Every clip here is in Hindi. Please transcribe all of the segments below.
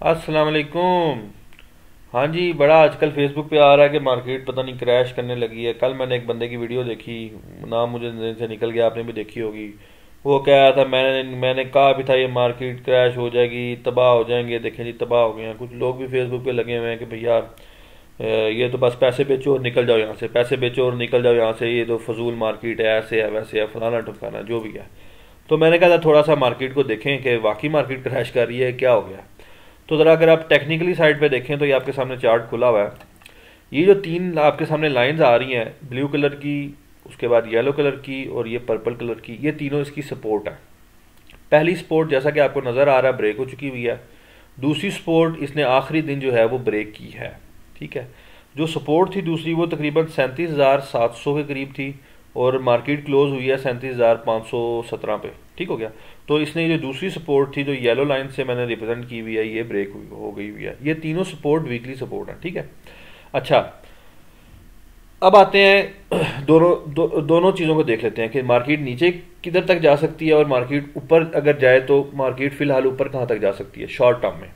अस्सलाम वालेकुम। हाँ जी, बड़ा आजकल फेसबुक पे आ रहा है कि मार्केट पता नहीं क्रैश करने लगी है। कल मैंने एक बंदे की वीडियो देखी, नाम मुझे ज़हन से निकल गया, आपने भी देखी होगी। वो कह रहा था मैंने कहा भी था ये मार्केट क्रैश हो जाएगी, तबाह हो जाएंगे। देखें जी, तबाह हो गए हैं। कुछ लोग भी फेसबुक पे लगे हुए हैं कि भैया ये तो बस पैसे बेचो और निकल जाओ यहाँ से, पैसे बेचो और निकल जाओ यहाँ से, ये तो फजूल मार्केट है, ऐसे है वैसे है, फलाना ठमकाना जो भी है। तो मैंने कहा था थोड़ा सा मार्केट को देखें कि वाकई मार्केट क्रैश कर रही है, क्या हो गया। तो ज़रा अगर आप टेक्निकली साइड पे देखें तो ये आपके सामने चार्ट खुला हुआ है। ये जो तीन आपके सामने लाइंस आ रही हैं, ब्लू कलर की, उसके बाद येलो कलर की और ये पर्पल कलर की, ये तीनों इसकी सपोर्ट है। पहली सपोर्ट जैसा कि आपको नज़र आ रहा है ब्रेक हो चुकी हुई है। दूसरी सपोर्ट इसने आखिरी दिन जो है वो ब्रेक की है। ठीक है, जो सपोर्ट थी दूसरी वो तकरीबन 37,700 के करीब थी और मार्केट क्लोज हुई है 37,517 पे। ठीक हो गया। तो इसने ये जो दूसरी सपोर्ट थी जो येलो लाइन से मैंने रिप्रेजेंट की हुई है, ये ब्रेक हो गई हुई है। ये तीनों सपोर्ट वीकली सपोर्ट है। ठीक है। अच्छा, अब आते हैं दोनों चीज़ों को देख लेते हैं कि मार्केट नीचे किधर तक जा सकती है और मार्केट ऊपर अगर जाए तो मार्केट फिलहाल ऊपर कहाँ तक जा सकती है शॉर्ट टर्म में।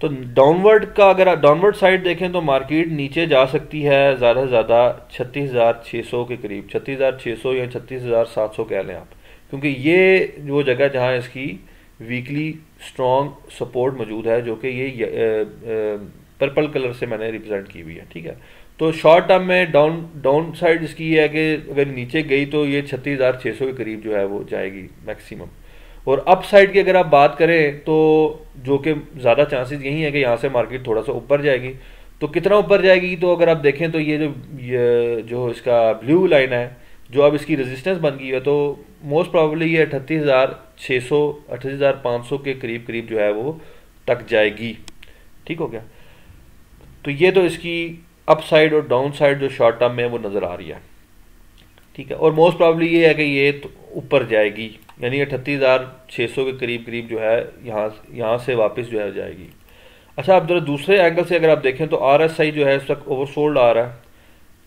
तो डाउनवर्ड का अगर आप डाउनवर्ड साइड देखें तो मार्केट नीचे जा सकती है ज़्यादा से ज़्यादा 36,600 के करीब, 36,600 या 36,700 कह लें आप, क्योंकि ये वो जगह जहाँ इसकी वीकली स्ट्रॉन्ग सपोर्ट मौजूद है, जो कि ये पर्पल कलर से मैंने रिप्रेजेंट की हुई है। ठीक है। तो शॉर्ट टर्म में डाउन साइड इसकी ये है कि अगर नीचे गई तो ये 36,600 के करीब जो है वो जाएगी मैक्सिमम। और अप साइड की अगर आप बात करें तो जो कि ज़्यादा चांसेस यही है कि यहाँ से मार्केट थोड़ा सा ऊपर जाएगी। तो कितना ऊपर जाएगी, तो अगर आप देखें तो ये जो इसका ब्लू लाइन है, जो अब इसकी रेजिस्टेंस बन गई है, तो मोस्ट प्रॉब्ली ये 38,600 38,500 के करीब करीब जो है वो तक जाएगी। ठीक हो गया। तो ये तो इसकी अप साइड और डाउन साइड जो शॉर्ट टर्म में वो नज़र आ रही है। ठीक है। और मोस्ट प्रॉब्ली ये है कि ये तो ऊपर जाएगी, यानी 38,600 के करीब करीब जो है यहाँ से वापस जो है जाएगी। अच्छा, अब जरा दूसरे एंगल से अगर आप देखें तो RSI जो है इस वक्त ओवरसोल्ड आ रहा है।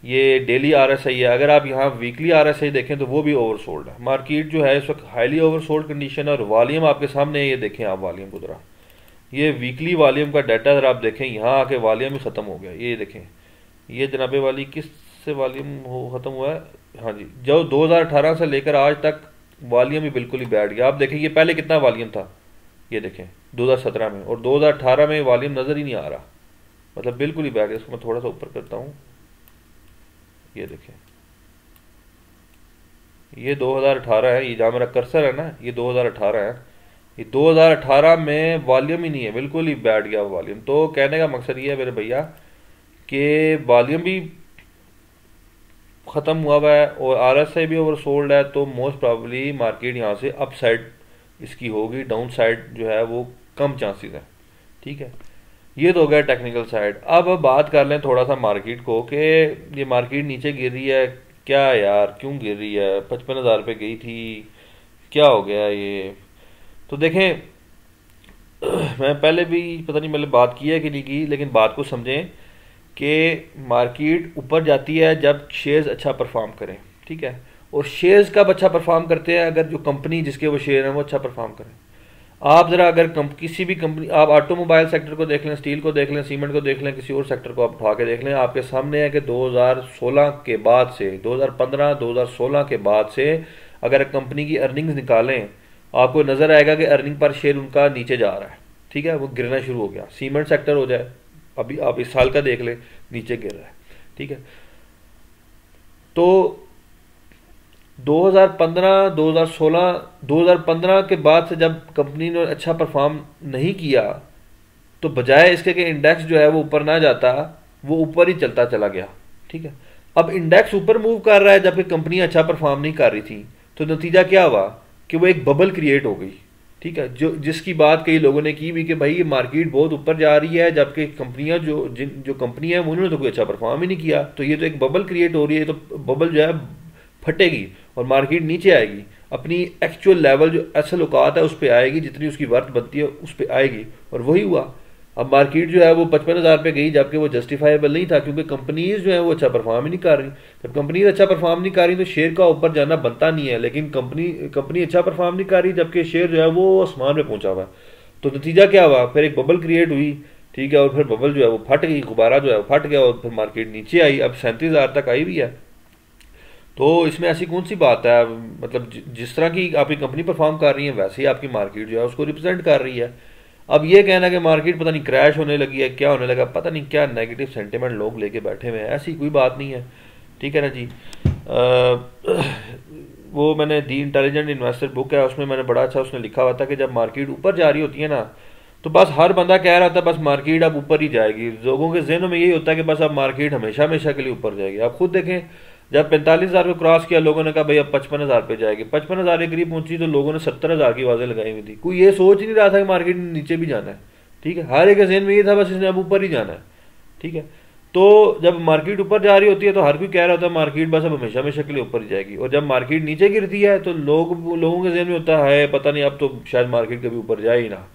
ये डेली RSI है। अगर आप यहाँ वीकली RSI देखें तो वो भी ओवरसोल्ड है। मार्केट जो है इस वक्त हाईली ओवरसोल्ड कंडीशन है। और वॉल्यूम आपके सामने है, ये देखें आप वॉल्यूम को जरा, ये वीकली वॉल्यूम का डाटा अगर आप देखें, यहाँ आके वॉल्यूम ही ख़त्म हो गया। ये देखें, ये जनाबे वाली किस से वॉल्यूम हो ख़त्म हुआ है। हाँ जी, जो 2018 से लेकर आज तक वॉल्यूम ही बिल्कुल ही बैठ गया। आप देखें ये पहले कितना वॉल्यूम था, ये देखें 2017 में, और 2018 में वॉल्यूम नज़र ही नहीं आ रहा, मतलब बिल्कुल ही बैठ गया। इसको मैं थोड़ा सा ऊपर करता हूँ, ये देखें, ये 2018 है, ये जहाँ मेरा कर्सर है ना, ये 2018 है। ये 2018 में वॉल्यूम ही नहीं है, बिल्कुल ही बैठ गया वॉल्यूम। तो कहने का मकसद ये है मेरे भैया कि वॉल्यूम भी ख़त्म हुआ हुआ है और RSI भी ओवर सोल्ड है। तो मोस्ट प्रॉब्ली मार्केट यहाँ से अप साइड इसकी होगी, डाउन साइड जो है वो कम चांसेस है। ठीक है। ये तो हो गया टेक्निकल साइड। अब बात कर लें थोड़ा सा मार्केट को कि ये मार्केट नीचे गिर रही है, क्या यार क्यों गिर रही है, 55,000 पे गई थी, क्या हो गया ये। तो देखें, मैं पहले भी पता नहीं मैंने बात की है कि नहीं की, लेकिन बात को समझें कि मार्केट ऊपर जाती है जब शेयर्स अच्छा परफॉर्म करें। ठीक है। और शेयर्स कब अच्छा परफॉर्म करते हैं, अगर जो कंपनी जिसके वो शेयर हैं वो अच्छा परफॉर्म करें। आप ज़रा अगर किसी भी कंपनी, आप ऑटोमोबाइल सेक्टर को देख लें, स्टील को देख लें, सीमेंट को देख लें, किसी और सेक्टर को आप उठा के देख लें, आपके सामने है कि 2016 के बाद से, 2015 2016 के बाद से अगर कंपनी की अर्निंग्स निकालें, आपको नज़र आएगा कि अर्निंग पर शेयर उनका नीचे जा रहा है। ठीक है, वो गिरना शुरू हो गया। सीमेंट सेक्टर हो जाए, अभी आप इस साल का देख लें, नीचे गिर रहा है। ठीक है। तो 2015 2016 2015 के बाद से जब कंपनी ने अच्छा परफॉर्म नहीं किया, तो बजाय इसके कि इंडेक्स जो है वो ऊपर ना जाता, वो ऊपर ही चलता चला गया। ठीक है। अब इंडेक्स ऊपर मूव कर रहा है जबकि कंपनी अच्छा परफॉर्म नहीं कर रही थी। तो नतीजा क्या हुआ कि वो एक बबल क्रिएट हो गई। ठीक है, जिसकी बात कई लोगों ने की भी कि भाई ये मार्केट बहुत ऊपर जा रही है जबकि कंपनियां जो कंपनी है उन्होंने तो कोई अच्छा परफॉर्म ही नहीं किया, तो ये तो एक बबल क्रिएट हो रही है। तो बबल जो है फटेगी और मार्केट नीचे आएगी, अपनी एक्चुअल लेवल जो असल औकात है उस पर आएगी, जितनी उसकी वर्थ बनती है उस पर आएगी। और वही हुआ। अब मार्केट जो है वो 55,000 पे गई जबकि वो जस्टिफाइबल नहीं था, क्योंकि कंपनीज जो है वो अच्छा परफॉर्म ही नहीं कर रही। जब कंपनीज अच्छा परफॉर्म नहीं कर रही तो शेयर का ऊपर जाना बनता नहीं है, लेकिन कंपनी अच्छा परफॉर्म नहीं कर रही जबकि शेयर जो है वो आसमान में पहुंचा हुआ है। तो नतीजा क्या हुआ, फिर एक बबल क्रिएट हुई, ठीक है, और फिर बबल जो है वो फट गई, गुब्बारा जो है वो फट गया और फिर मार्केट नीचे आई, अब 37,000 तक आई भी है। तो इसमें ऐसी कौन सी बात है, मतलब जिस तरह की आपकी कंपनी परफॉर्म कर रही है वैसे ही आपकी मार्केट जो है उसको रिप्रेजेंट कर रही है। अब ये कहना कि मार्केट पता नहीं क्रैश होने लगी है, क्या होने लगा, पता नहीं क्या नेगेटिव सेंटिमेंट लोग लेके बैठे हुए हैं, ऐसी कोई बात नहीं है, ठीक है ना जी। वो मैंने दी इंटेलिजेंट इन्वेस्टर बुक है, उसमें मैंने बड़ा अच्छा उसने लिखा हुआ था कि जब मार्केट ऊपर जा रही होती है ना, तो बस हर बंदा कह रहा था बस मार्केट अब ऊपर ही जाएगी, लोगों के जहनों में यही होता है कि बस अब मार्केट हमेशा हमेशा के लिए ऊपर जाएगी। आप खुद देखें, जब 45,000 को क्रॉस किया लोगों ने कहा भाई अब 55,000 पे जाएगी, 55,000 के करीब पहुंची तो लोगों ने 70,000 की आवाजें लगाई हुई थी, कोई ये सोच ही नहीं रहा था कि मार्केट नीचे भी जाना है, ठीक है, हर एक जहन में ये था बस इसने अब ऊपर ही जाना है, ठीक है। तो जब मार्केट ऊपर जा रही होती है तो हर कोई कह रहा होता है मार्केट बस अब हमेशा हमेशा के लिए ऊपर ही जाएगी, और जब मार्केट नीचे गिरती है तो लोगों के जहन में होता है पता नहीं अब तो शायद मार्केट कभी ऊपर जाए ही ना,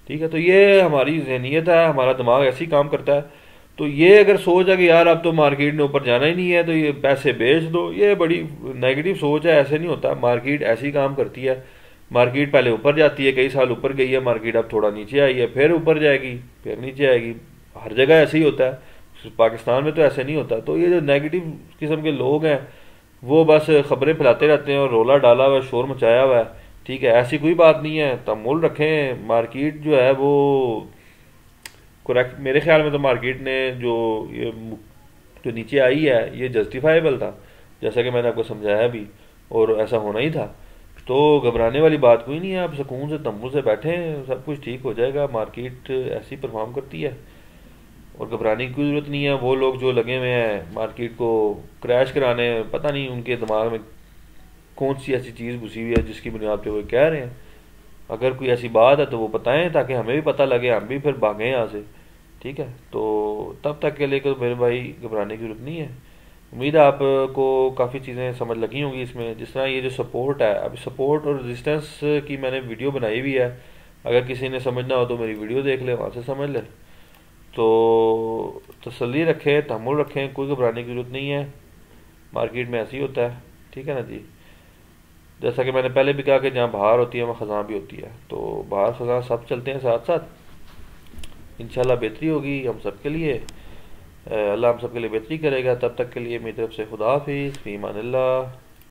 ठीक है। तो ये हमारी जहनीत है, हमारा दिमाग ऐसे ही काम करता है। तो ये अगर सोच है कि यार अब तो मार्केट ने ऊपर जाना ही नहीं है तो ये पैसे बेच दो, ये बड़ी नेगेटिव सोच है, ऐसे नहीं होता। मार्केट ऐसे ही काम करती है, मार्केट पहले ऊपर जाती है, कई साल ऊपर गई है मार्केट, अब थोड़ा नीचे आई है, फिर ऊपर जाएगी, फिर नीचे आएगी, हर जगह ऐसे ही होता है, पाकिस्तान में तो ऐसे नहीं होता। तो ये जो नेगेटिव किस्म के लोग हैं वो बस खबरें फैलाते रहते हैं और रोला डाला हुआ है, शोर मचाया हुआ है, ठीक है, ऐसी कोई बात नहीं है। तमुल रखें, मार्केट जो है वो करेक्ट, मेरे ख्याल में तो मार्केट ने ये जो नीचे आई है ये जस्टिफाइबल था, जैसा कि मैंने आपको समझाया भी, और ऐसा होना ही था। तो घबराने वाली बात कोई नहीं है, आप सुकून से तम्बू से बैठें, सब कुछ ठीक हो जाएगा, मार्केट ऐसी परफॉर्म करती है और घबराने की कोई ज़रूरत नहीं है। वो लोग जो लगे हुए हैं मार्केट को क्रैश कराने, पता नहीं उनके दिमाग में कौन सी ऐसी चीज़ घुसी हुई है जिसकी बुनियाद पे वो कह रहे हैं। अगर कोई ऐसी बात है तो वो बताएं ताकि हमें भी पता लगे, हम भी फिर भागें यहाँ से, ठीक है। तो तब तक के लिए तो मेरे भाई घबराने की जरूरत नहीं है। उम्मीद है आपको काफ़ी चीज़ें समझ लगी होंगी इसमें। जिस तरह ये जो सपोर्ट है, अभी सपोर्ट और रेजिस्टेंस की मैंने वीडियो बनाई हुई है, अगर किसी ने समझना हो तो मेरी वीडियो देख ले, वहाँ से समझ ले। तो तसल्ली रखें, तहम्मुल रखें, कोई घबराने की जरूरत नहीं है, मार्केट में ऐसे ही होता है, ठीक है ना जी। जैसा कि मैंने पहले भी कहा कि जहाँ बाहर होती है वहाँ ख़ज़ां भी होती है, तो बाहर ख़ज़ां सब चलते हैं साथ साथ, इंशाल्लाह बेहतरी होगी हम सब के लिए, अल्लाह हम सब के लिए बेहतरी करेगा। तब तक के लिए मेरी तरफ से खुदा हाफिज़, फ़ी अमानिल्लाह।